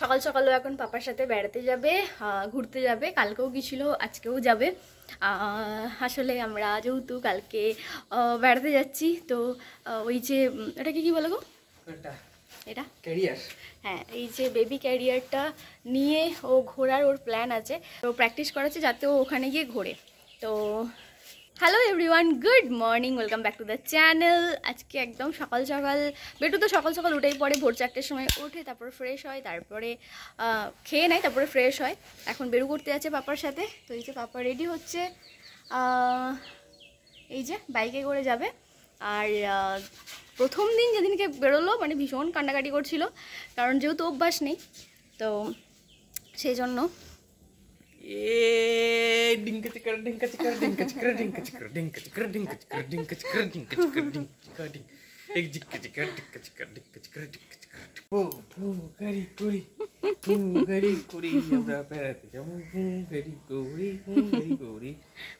সকাল সকালও এখন পাপার সাথে বেড়াতে যাবে, ঘুরতে যাবে। কালকেও গিয়েছিল, আজকেও যাবে। আসলে আমরা যেহেতু কালকে বেড়াতে যাচ্ছি, তো ওই যে এটাকে কি বলো গো, এটা ক্যারিয়ার, হ্যাঁ, এই যে বেবি ক্যারিয়ারটা নিয়ে ও ঘোরার ওর প্ল্যান আছে, তো প্র্যাকটিস করাচ্ছে যাতে ও ওখানে গিয়ে ঘোরে। তো hello everyone, good morning, welcome back to the channel. আজকে একদম সকাল সকাল, বেটু তো সকাল সকাল উঠেই পড়ে, ভোর 4টের সময় ওঠে, তারপরে ফ্রেশ হয়, তারপরে খেয়ে নেয়, তারপরে ফ্রেশ হয়। এখন বেরু করতে যাচ্ছে পাপার সাথে। তো এই যে পাপা রেডি হচ্ছে, এই যে বাইকে করে যাবে। আর প্রথম দিন যেদিনকে বেরোলো মানে ভীষণ কান্নাকাটি করছিল, কারণ যেহেতু অভ্যাস নেই, তো সেই জন্য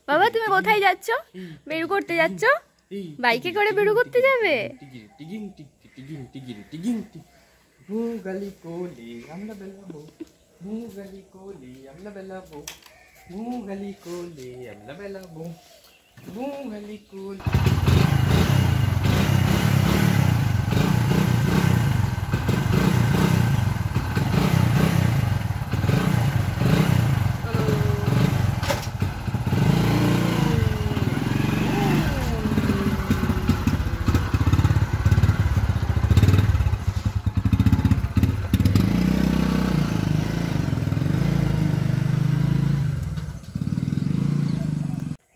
বাবা তুমি কোথায় যাচ্ছ? বেরু করতে যাচ্ছ? বাইকে করে বেরু করতে যাবে?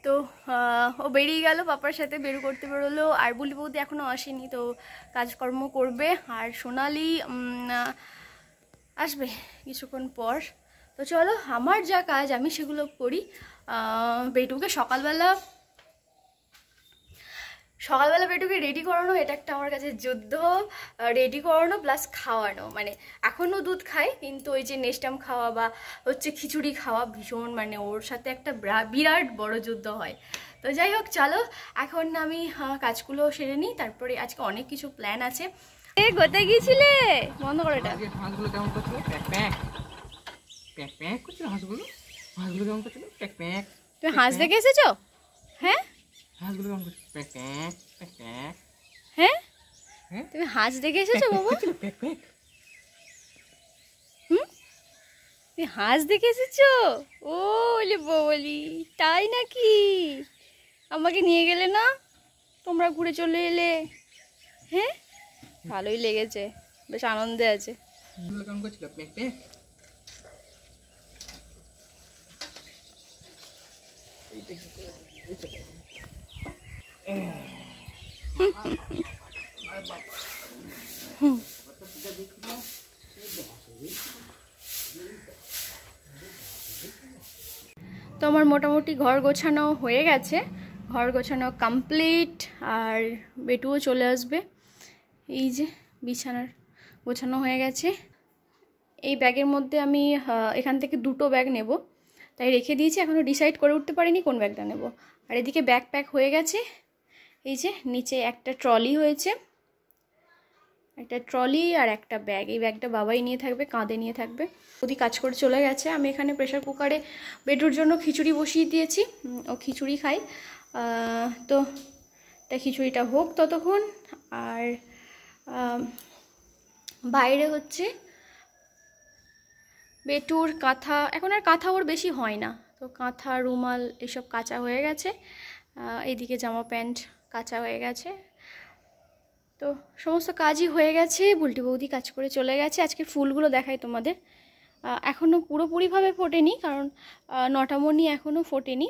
তো ও বেরিয়ে গেল, পাপার সাথে বেরু করতে বেরোলো। আর বুলি বৌদি এখনও আসেনি, তো কাজকর্ম করবে। আর সোনালি আসবে কিছুক্ষণ পর। তো চলো, আমার যা কাজ আমি সেগুলো করি। বেটুকে সকালবেলা বেটুকে রেডি করানো, এটা একটা আমার কাছে যুদ্ধ। রেডি করানো প্লাস খাওয়ানো, মানে এখনও দুধ খাই, কিন্তু ওই যে নেস্টাম খাওয়া বা হচ্ছে খিচুড়ি খাওয়া ভীষণ, মানে ওর সাথে একটা বিরাট বড় যুদ্ধ হয়। তো যাই হোক, চলো এখন আমি কাজগুলো সেরে নিই, তারপরে আজকে অনেক কিছু প্ল্যান আছে। কোথায় গিয়েছিলে? বন্ধ করো এটা। হাঁসগুলো কেমন করছিল? প্যাক প্যাক প্যাক প্যাক করছিল হাঁসগুলো। হাঁসগুলো কেমন করছিল? Pack pack. তুমি হাঁস দেখে এসেছো? হ্যাঁ, হাঁসগুলো কেমন করছিল? Pack pack pack pack. হ্যাঁ হ্যাঁ, তুমি হাঁস দেখে এসেছো বাবা? Pack pack. তুমি হাঁস দেখে এসেছো? ও বলি, তাই নাকি? আমাকে নিয়ে গেলে না, তোমরা ঘুরে চলে এলে। হ্যাঁ, ভালোই লেগেছে, বেশ আনন্দে আছে। হাঁসগুলো কেমন করছিল? Pack pack. তো আমার মোটামুটি ঘর গোছানো হয়ে গেছে, ঘর গোছানো কমপ্লিট। আর বেটুও চলে আসবে। এই যে বিছানার গোছানো হয়ে গেছে। এই ব্যাগের মধ্যে আমি এখান থেকে 2টো ব্যাগ নেব, তাই রেখে দিয়েছি। এখনও ডিসাইড করে উঠতে পারিনি কোন ব্যাগটা নেব। আর এদিকে ব্যাগ প্যাক হয়ে গেছে। এই যে নিচে একটা ট্রলি হয়েছে, একটা ট্রলি আর একটা ব্যাগ। এই ব্যাগটা বাবাই নিয়ে থাকবে, কাঁধে নিয়ে থাকবে। ওদি কাজ করে চলে গেছে। আমি এখানে প্রেশার কুকারে বেটুর জন্য খিচুড়ি বসিয়ে দিয়েছি, ও খিচুড়ি খাই। তো তা খিচুড়িটা হোক ততক্ষণ। আর বাইরে হচ্ছে বেটুর কাঁথা, এখন আর কাঁথা ওর বেশি হয় না, তো কাঁথা রুমাল এসব কাঁচা হয়ে গেছে। এইদিকে জামা প্যান্ট কাঁচা হয়ে গেছে। তো সমস্ত কাজই হয়ে গেছে। বুলটি বৌদি কাজ করে চলে গেছে। আজকে ফুলগুলো দেখাই তোমাদের, এখনও পুরোপুরিভাবে ফোটেনি, কারণ 9টা মণি এখনও ফোটেনি,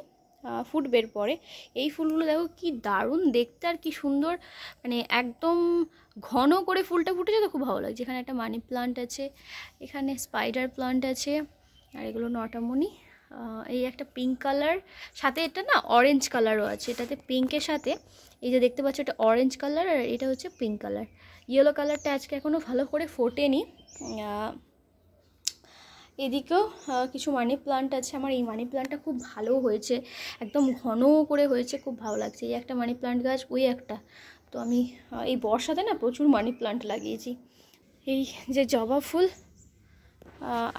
ফুটবের পরে। এই ফুলগুলো দেখো কি দারুণ দেখতে আর কি সুন্দর, মানে একদম ঘন করে ফুলটা ফুটেছে, তো খুব ভালো লাগছে। এখানে একটা মানি প্লান্ট আছে, এখানে স্পাইডার প্লান্ট আছে, আর এগুলো 9টা মণি। এই একটা পিঙ্ক কালার, সাথে এটা না অরেঞ্জ কালারও আছে। এটাতে পিঙ্কের সাথে এই যে দেখতে পাচ্ছ, এটা অরেঞ্জ কালার, আর এটা হচ্ছে পিঙ্ক কালার। ইয়েলো কালারটা আজকে এখনও ভালো করে ফোটেনি। এদিকেও কিছু মানি প্লান্ট আছে। আমার এই মানি প্লান্টটা খুব ভালো হয়েছে, একদম ঘন করে হয়েছে, খুব ভালো লাগছে। এই একটা মানি প্লান্ট গাছ, ওই একটা। তো আমি এই বর্ষাতে না প্রচুর মানি প্লান্ট লাগিয়েছি। এই যে জবা ফুল,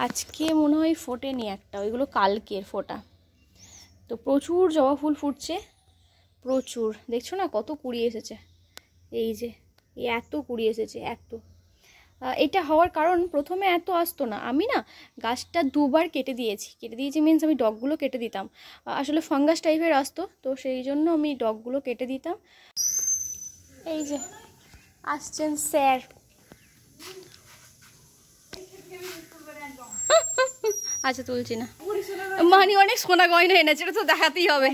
আজকে মনে হয় ফোটেনি একটা, ওইগুলো কালকের ফোটা। তো প্রচুর জবা ফুল ফুটছে, প্রচুর। দেখছো না কত কুড়ি এসেছে, এই যে এত কুড়ি এসেছে, এত। এটা হওয়ার কারণ, প্রথমে এত আসতো না, আমি না গাছটা দুবার কেটে দিয়েছি মিনস আমি ডগগুলো কেটে দিতাম। আসলে ফাঙ্গাস টাইপের আসতো, তো সেই জন্য আমি ডগগুলো কেটে দিতাম। এই যে আসছেন স্যার। আচ্ছা তুলছি না। মানে অনেক সোনা গয়না এনেছে, এটা তো দেখাতেই হবে।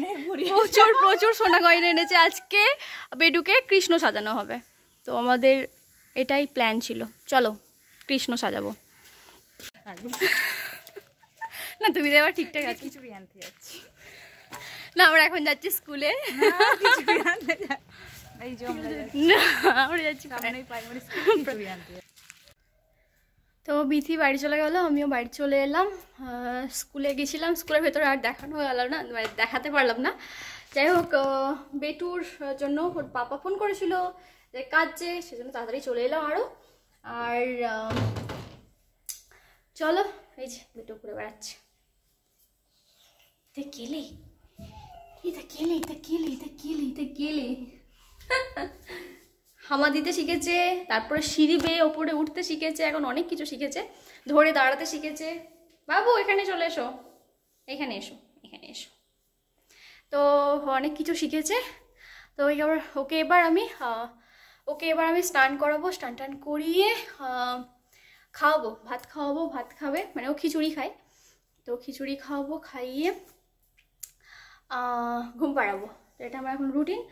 প্রচুর প্রচুর সোনা গয়না এনেছে। আজকে বেডুকে কৃষ্ণ সাজানো হবে, তো আমাদের এটাই প্ল্যান ছিল, চলো কৃষ্ণ সাজাবো। না তুমি তো এবার ঠিকঠাক আছে। খিচুড়ি আনতে যাচ্ছি। না আমরা এখন যাচ্ছি স্কুলে। আমরা যাচ্ছি। তো বিথি বাড়ি চলে গেল, আমিও বাড়ি চলে এলাম। স্কুলে গেছিলাম, স্কুলের ভেতরে আর দেখানো গেল না, মানে দেখাতে পারলাম না। যাই হোক, বেটুর জন্য ওর পাপা ফোন করেছিল যে কাজে, সেজন্য তাড়াতাড়ি চলে এলাম আরও। আর চলো, এই যে বেটু ঘুরে বেড়াচ্ছে। হামা দিতে শিখেছে, তারপরে সিঁড়ি বেয়ে ওপরে উঠতে শিখেছে, এখন অনেক কিছু শিখেছে, ধরে দাঁড়াতে শিখেছে। বাবু এখানে চলে এসো, এখানে এসো, এখানে এসো। তো অনেক কিছু শিখেছে। তো ওকে এবার আমি স্নান করাবো, স্নান টান করিয়ে খাওয়াবো, ভাত খাওয়াবো, ভাত খাবে, মানে ও খিচুড়ি খায়, তো খিচুড়ি খাওয়াবো, খাইয়ে ঘুম পাড়াবো। তো এটা আমার এখন রুটিন।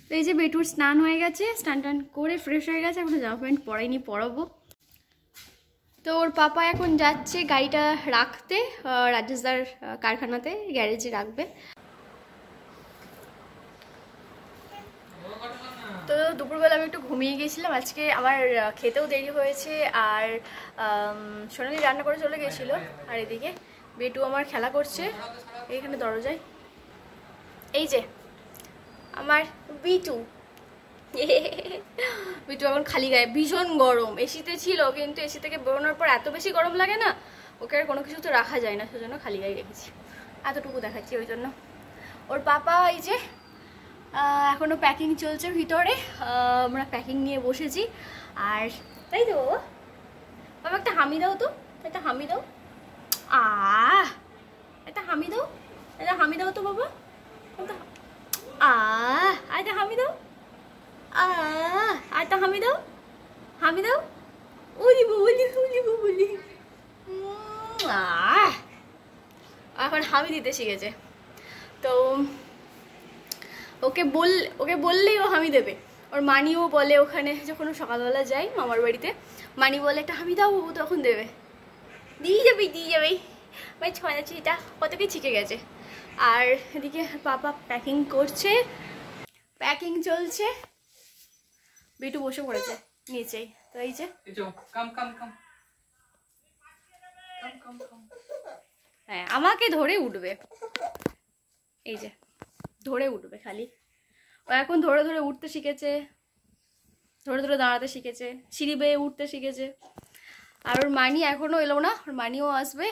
তো এই যে বেটুর স্নান হয়ে গেছে, স্নান টান করে ফ্রেশ হয়ে গেছে, এখন জামা প্যান্ট পরাইনি, পরাবো। তো ওর পাপা এখন যাচ্ছে গাড়িটা রাখতে রাজেশদার কারখানাতে, গ্যারেজে রাখবে। তো দুপুরবেলা আমি একটু ঘুমিয়ে গেছিলাম, আজকে আমার খেতেও দেরি হয়েছে, আর সোনালি রান্না করে চলে গেছিল। আর এদিকে বেটু আমার খেলা করছে এইখানে দরজায়। এই যে আমার বিটু বিটু এখন খালি গায়ে, ভীষণ গরম, এসিতে ছিল, কিন্তু এসি থেকে বেরোনোর পর এত বেশি গরম লাগে না, ওকে আর কোনো কিছু তো রাখা যায় না, সেজন্য খালি গায়ে রেখেছি, এতটুকু দেখাচ্ছি ওই জন্য। ওর পাপা এই যে এখনো প্যাকিং চলছে ভিতরে, আমরা প্যাকিং নিয়ে বসেছি। আর তাই তো বাবা, একটা হামি দাও তো, একটা হামি দাও, একটা হামি দাও, একটা হামি দাও তো বাবা, একটা হামি দাও, একটা হামি দাও, হামি দাও, উলি বলি উলি বলি। এখন হামি দিতে শিখেছে, তো ওকে বললেই ও হামি দেবে। ওর মানিও বলে, ওখানে যখন সকালবেলা যাই মামার বাড়িতে, মানি বলে একটা হামি দাও, ও তখন দেবে, দিয়ে যাবে। ভাই ছয়টা কত কি শিখে গেছে। আর এদিকে পাপা প্যাকিং করছে, প্যাকিং চলছে, বিটু বসে পড়েছে নিচেই। তো এই যে হ্যাঁ আমাকে ধরে উঠবে, এই যে ধরে উঠবে খালি। ও এখন ধরে ধরে উঠতে শিখেছে, ধরে ধরে দাঁড়াতে শিখেছে, সিঁড়ি বেয়ে উঠতে শিখেছে। আর ওর মানি এখনও এলো না, ওর মানিও আসবে,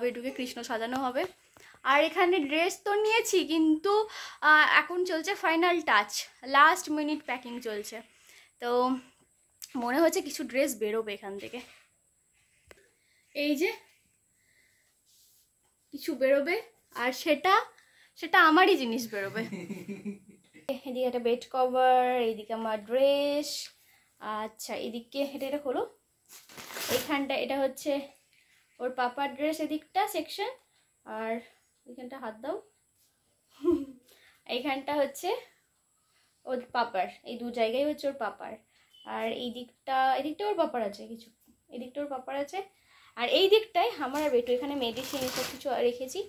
বেটুকে কৃষ্ণ সাজানো হবে। আর এখানে ড্রেস তো নিয়েছি, কিন্তু এখন চলছে final touch, last minute packing চলছে। তো মনে হচ্ছে কিছু ড্রেস বেরোবে এখান থেকে, এই যে কিছু বেরোবে, আর সেটা আমারই জিনিস বেরোবে। এদিকে একটা বেড কভার, এইদিকে আমার ড্রেস। আচ্ছা এদিকে এটা হলো, এইখানটা এটা হচ্ছে ওর পাপার ড্রেস, এদিকটা সেকশন, আর এইখানটা হাত দাও, এইখানটা হচ্ছে ওর পাপার, এই দু জায়গায় হচ্ছে ওর পাপার। আর এদিকটা ওর পাপার আছে কিছু, এদিকটা ওর পাপার আছে। আর এই দিকটায় আমার আর বেটু, এখানে মেডিসিন এসব কিছু রেখেছি।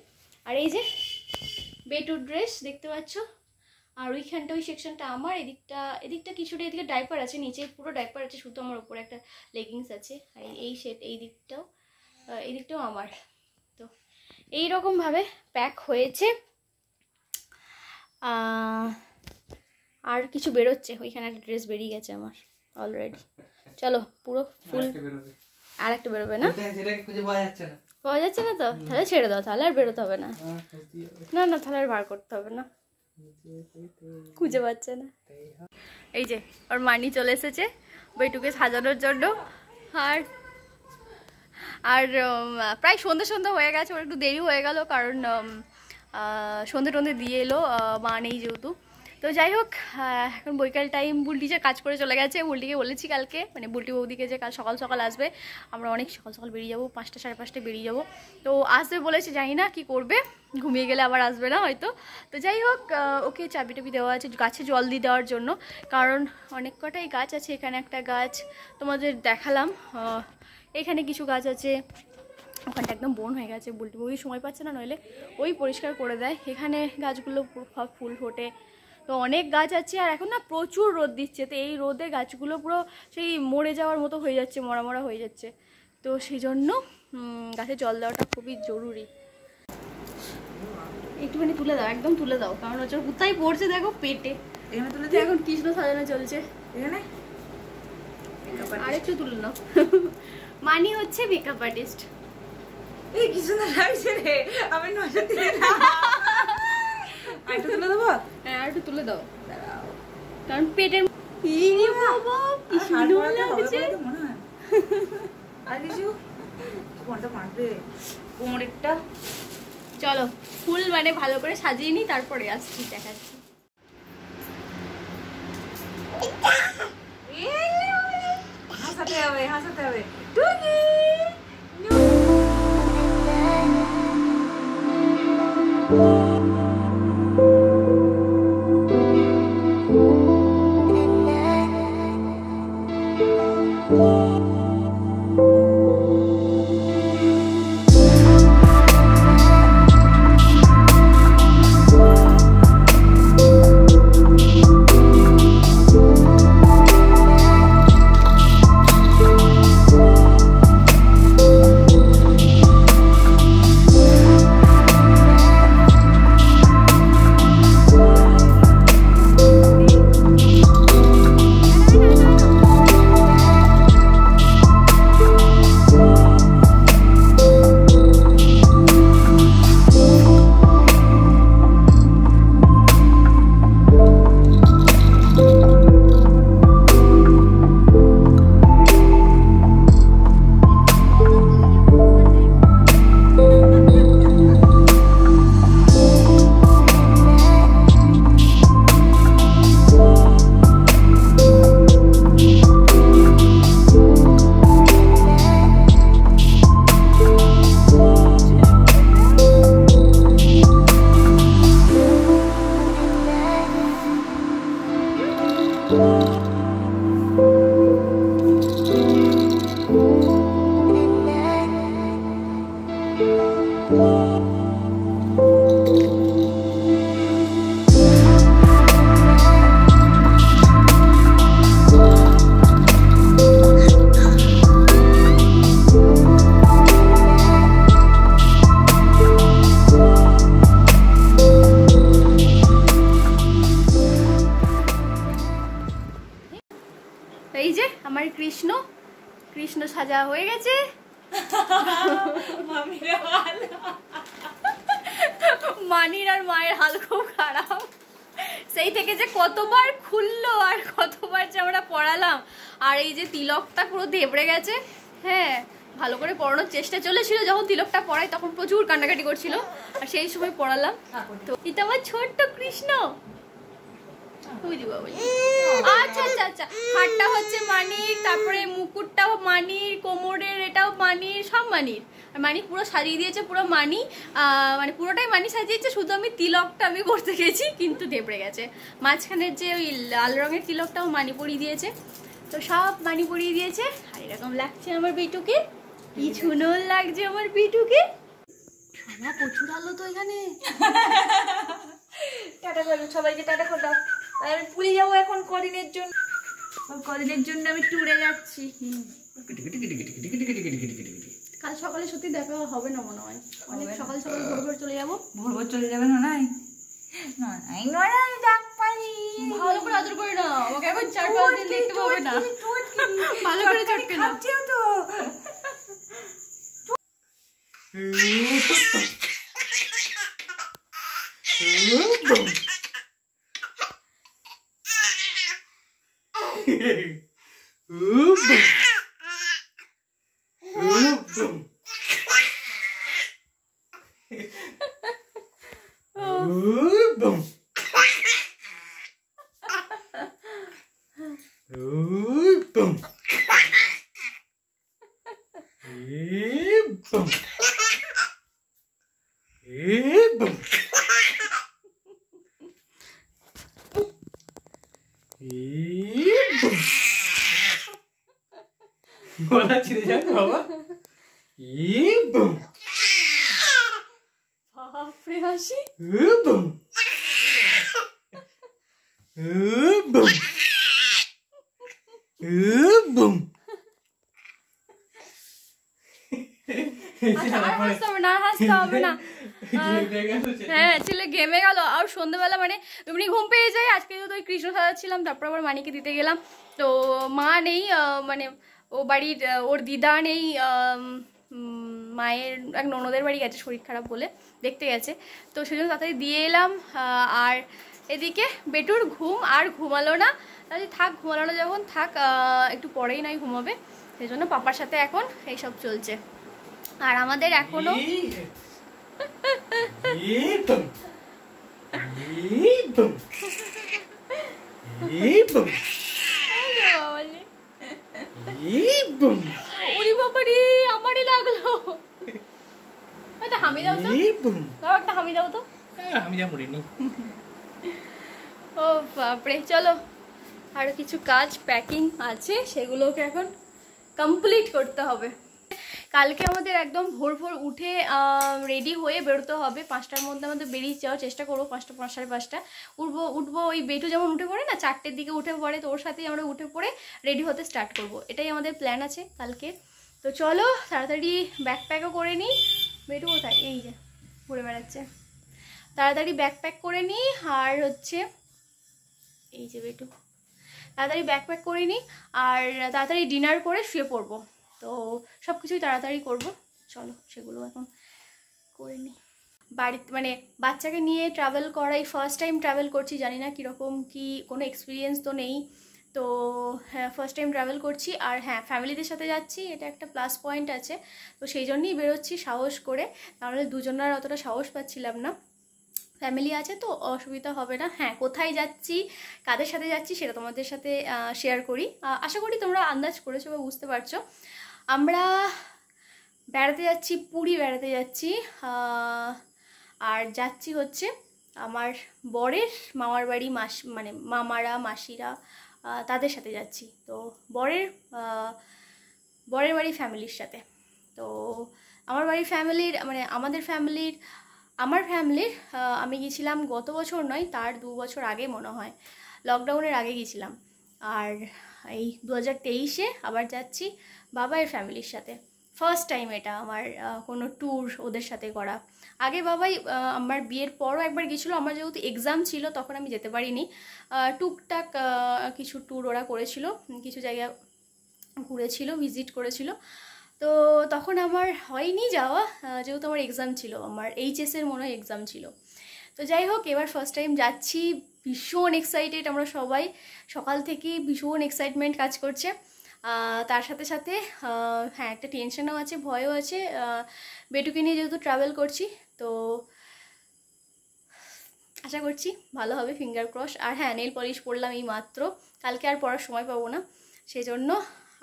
আর এই যে বেটুর ড্রেস দেখতে পাচ্ছ, আর ওইখানটা ওই সেকশনটা আমার, এদিকটা কিছুটা, এদিকে ডাইপার আছে, নিচে পুরো ডাইপার আছে, শুধু আমার উপরে একটা লেগিংস আছে। আর এই সেট এই দিকটাও আমার। তো এইরকমভাবে প্যাক হয়েছে। আর কিছু বেরোচ্ছে, ওইখানে একটা ড্রেস বেরিয়ে গেছে আমার অলরেডি। চলো পুরো ফুল আর একটা বেরোবে না? সেটাকে খুঁজে পাওয়া যাচ্ছে না। পাওয়া যাচ্ছে না তো? তাহলে ছেড়ে দাও, তাহলে আর বেরোতে হবে না। না না, তাহলে আর বার করতে হবে না, খুঁজে পাচ্ছে না। এই যে ওর মানি চলে এসেছে বইটুকে সাজানোর জন্য। আর আর প্রায় সন্ধ্যে সন্ধ্যা হয়ে গেছে, ওর একটু দেরি হয়ে গেল কারণ সন্ধ্যে টন্ধে দিয়ে এলো, মা নেই যেহেতু। তো যাই হোক, এখন বৈকাল টাইম, বুলটি যে কাজ করে চলে গেছে। বুলটিকে বলেছি কালকে, মানে বুলটি বৌদিকে, যে কাল সকাল সকাল আসবে। আমরা অনেক সকাল সকাল বেরিয়ে যাবো, 5টা সাড়ে 5টায় বেরিয়ে যাবো। তো আসবে বলেছে, জানি না কি করবে, ঘুমিয়ে গেলে আবার আসবে না হয়তো। তো যাই হোক, ওকে চাবি টাবি দেওয়া আছে গাছে জল দিয়ে দেওয়ার জন্য, কারণ অনেক কটাই গাছ আছে। এখানে একটা গাছ তোমাদের দেখালাম, এখানে কিছু গাছ আছে, ওখানটা একদম বন হয়ে গেছে। বুলটি বৌদি সময় পাচ্ছে না, নইলে ওই পরিষ্কার করে দেয়। এখানে গাছগুলো সব ফুল ফোটে, তো অনেক গাছ আছে। আর এখন না প্রচুর রোদ দিচ্ছে, তো এই রোদে গাছগুলো পুরো সেই মরে যাওয়ার মতো হয়ে যাচ্ছে, মরা মরা হয়ে যাচ্ছে। তো সেই জন্য গাছে জল দেওয়াটা খুবই জরুরি। একটুখানি তুলে দাও, একদম তুলে দাও, কারণ ওর কোথায় পড়ছে দেখো, পেটে। এখন কৃষ্ণ সাজানো চলছে এখানে, আরেকটু তুলে নাও। মানি হচ্ছে মেকআপ আর্টিস্ট। এই কি সুন্দর লাগছে রে, আমি নজর দিয়ে না। আরেকটু তুলে দেবো? হ্যাঁ, আরেকটু তুলে দাও, কারণ পেটের বাবা কি সুন্দর লাগছে মনে হয়। আর কিছু কোনটা মারবে কোমরেরটা? চলো ফুল মানে ভালো করে সাজিয়ে নি, তারপরে আসছি, দেখাচ্ছি। হাসাতে হবে, হাসাতে হবে। টুকি এই যে আমার কৃষ্ণ, কৃষ্ণ সাজা হয়ে গেছে। মানির আর মায়ের হাল খুব খারাপ, সেই থেকে যে কতবার খুললো আর কতবার যে আমরা পড়ালাম। আর এই যে তিলকটা পুরো দেবড়ে গেছে। হ্যাঁ, ভালো করে পড়ানোর চেষ্টা চলেছিল, যখন তিলকটা পড়াই তখন প্রচুর কান্নাকাটি করছিল, আর সেই সময় পড়ালাম। তো এটা আমার ছোট্ট কৃষ্ণ। আচ্ছা আচ্ছা আচ্ছা, হাতটা হচ্ছে মানির, তারপরে মুকুটটাও মানির, কোমরের এটাও মানির, সব মানির। আর মানি পুরো সাজিয়ে দিয়েছে, পুরো মানি, মানে পুরোটাই মানি সাজিয়েছে, শুধু আমি তিলকটা আমি করতে গেছি, কিন্তু দেবড়ে গেছে। মাঝখানের যে ওই লাল রঙের তিলকটাও মানি পরিয়ে দিয়েছে, তো সব মানি পরিয়ে দিয়েছে। আর এরকম লাগছে আমার বিটুকে, কি সুন্দর লাগছে আমার বিটুকে। প্রচুর আলো তো এখানে। টাটা করো সবাইকে, টাটা করে দাও। আমি পুরী যাবো এখন কদিনের জন্য, কদিনের জন্য আমি ট্যুরে যাচ্ছি। কাল সকালে সত্যি দেখা হবে না মনে হয়, অনেক সকাল সকাল ভোর ভোর চলে যাবো। ভোর ভোর চলে যাবে না? নাই নয় ডাক পারি, ভালো করে আদর করে না, আমাকে এখন 4-5 দিন দেখতে পাবে না। ভালো করে চটকে না তো গলা ছিঁড়ে যাবে বাবা। বাপরে হাসি। আচ্ছা, আর হাসতে হবে না, আর হাসতে হবে না। হ্যাঁ, ছেলে ঘেমে গেল। আর সন্ধ্যেবেলা মানে এমনি ঘুম পেয়ে যাই। আজকে তো ওই কৃষ্ণ সাজাচ্ছিলাম, তারপর আবার মানিকে দিতে গেলাম। তো মা নেই, মানে ও বাড়ির ওর দিদা নেই, মায়ের এক ননদের বাড়ি গেছে শরীর খারাপ বলে, দেখতে গেছে। তো সেজন্য তাড়াতাড়ি দিয়ে এলাম। আর এদিকে বেটুর ঘুম আর ঘুমালো না। তাহলে থাক, ঘুমালো না যখন থাক, একটু পরেই নয় ঘুমাবে। সেই জন্য পাপার সাথে এখন এইসব চলছে। আর আমাদের এখনো আমারই লাগলো। হামি দাও তো, একটা হামি দাও তো। আমি যা মরিনি। ও বাপরে, চলো আরো কিছু কাজ প্যাকিং আছে, সেগুলোকে এখন কমপ্লিট করতে হবে। কালকে আমাদের একদম ভোর ভোর উঠে রেডি হয়ে বেরোতে হবে। 5টার মধ্যে আমাদের বেরিয়ে যাওয়ার চেষ্টা করবো। 5টা 5:30 উঠবো। ওই বেটু যেমন উঠে পড়ে না, 4টের দিকে উঠে পড়ে, তো ওর সাথেই আমরা উঠে পড়ে রেডি হতে স্টার্ট করব। এটাই আমাদের প্ল্যান আছে কালকে। তো চলো তাড়াতাড়ি ব্যাকপ্যাকও করে নিই। বেটু কোথায়? এই যে ঘুরে বেড়াচ্ছে। তাড়াতাড়ি ব্যাকপ্যাক করে নিই। আর হচ্ছে এই যে বেটু, তাড়াতাড়ি ব্যাকপ্যাক করে নিই আর তাড়াতাড়ি ডিনার করে শুয়ে পড়বো। তো সব কিছুই তাড়াতাড়ি করব। চলো সেগুলো এখন করে নিই। বাড়িতে মানে বাচ্চাকে নিয়ে ট্রাভেল করাই ফার্স্ট টাইম ট্রাভেল করছি, জানি না কীরকম কি, কোনো এক্সপিরিয়েন্স তো নেই। তো হ্যাঁ, ফার্স্ট টাইম ট্রাভেল করছি। আর হ্যাঁ, ফ্যামিলিদের সাথে যাচ্ছি, এটা একটা প্লাস পয়েন্ট আছে। তো সেই জন্যই বেরোচ্ছি সাহস করে, তাহলে দুজনের অতটা সাহস পাচ্ছিলাম না। ফ্যামিলি আছে তো অসুবিধা হবে না। হ্যাঁ, কোথায় যাচ্ছি, কাদের সাথে যাচ্ছি সেটা তোমাদের সাথে শেয়ার করি। আশা করি তোমরা আন্দাজ করেছো বা বুঝতে পারছো। আমরা বেড়াতে যাচ্ছি, পুরী বেড়াতে যাচ্ছি। আর যাচ্ছি হচ্ছে আমার বরের মামার বাড়ি, মানে মামারা মাসিরা, তাদের সাথে যাচ্ছি। তো বরের বাড়ি ফ্যামিলির সাথে। তো আমার বাড়ির ফ্যামিলির মানে আমার ফ্যামিলির আমি গেছিলাম গত বছর নয়, তার 2 বছর আগে মনে হয়, লকডাউনের আগে গেছিলাম। আর এই 2023-এ আবার যাচ্ছি বাবার ফ্যামিলির সাথে। ফার্স্ট টাইম এটা আমার কোনো ট্যুর ওদের সাথে করা। আগে বাবাই আমার বিয়ের পরও একবার গেছিলো, আমার যেহেতু এক্সাম ছিল তখন আমি যেতে পারিনি। টুকটাক কিছু ট্যুর ওরা করেছিল, কিছু জায়গা ঘুরেছিল, ভিজিট করেছিল। তো তখন আমার হয়নি যাওয়া, যেহেতু আমার এক্সাম ছিল, আমার এইচএসের মনে হয় এক্সাম ছিল। তো যাই হোক, এবার ফার্স্ট টাইম যাচ্ছি, ভীষণ এক্সাইটেড আমরা সবাই। সকাল থেকেই ভীষণ এক্সাইটমেন্ট কাজ করছে। তার সাথে সাথে হ্যাঁ, একটা টেনশনও আছে, ভয়ও আছে। বেটুকে নিয়ে যেহেতু ট্রাভেল করছি, তো আশা করছি ভালো হবে, ফিঙ্গার ক্রস। আর হ্যাঁ, নেল পলিশ পরলাম এই মাত্র, কালকে আর পরার সময় পাবো না, সেই জন্য।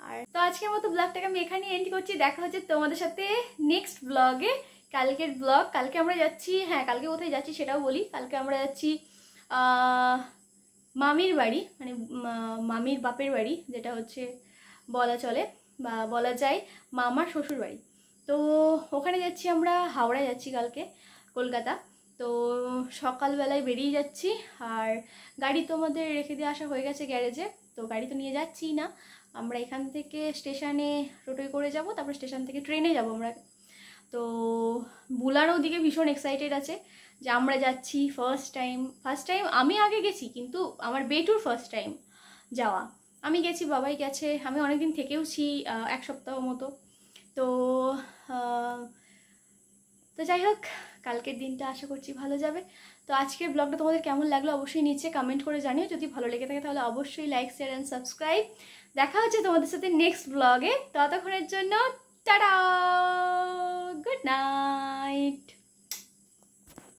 আর তো আজকের মতো ব্লগটাকে আমি এখানে এন্ড করছি। দেখা হচ্ছে তোমাদের সাথে নেক্সট ব্লগে। কালকের ব্লগ, কালকে আমরা যাচ্ছি, হ্যাঁ কালকে কোথায় যাচ্ছি সেটাও বলি। কালকে আমরা যাচ্ছি মামির বাড়ি, মানে মামির বাপের বাড়ি, যেটা হচ্ছে বলা চলে বা বলা যায় মামার শ্বশুর বাড়ি। তো ওখানে যাচ্ছি আমরা, হাওড়া যাচ্ছি কালকে, কলকাতা। তো সকালবেলায় বেরিয়ে যাচ্ছি। আর গাড়ি তো আমাদের রেখে দিয়ে আসা হয়ে গেছে গ্যারেজে, তো গাড়ি তো নিয়ে যাচ্ছি না। আমরা এখান থেকে স্টেশনে টোটোয় করে যাব, তারপর স্টেশন থেকে ট্রেনে যাব আমরা। তো বুলারও ওদিকে ভীষণ এক্সাইটেড আছে যে আমরা যাচ্ছি। ফার্স্ট টাইম আমি আগে গেছি, কিন্তু আমার বেটুর ফার্স্ট টাইম যাওয়া। আমি গেছি, বাবাই গেছে, আমি অনেকদিন থেকেওছি, 1 সপ্তাহ মতো। তো তো যাই হোক, কালকের দিনটা আশা করছি ভালো যাবে। তো আজকের ব্লগটা তোমাদের কেমন লাগলো অবশ্যই নিচে কমেন্ট করে জানিও। যদি ভালো লেগে থাকে তাহলে অবশ্যই লাইক, শেয়ার অ্যান্ড সাবস্ক্রাইব। দেখা হচ্ছে তোমাদের সাথে নেক্সট ব্লগে। ততক্ষণের জন্য টাটা।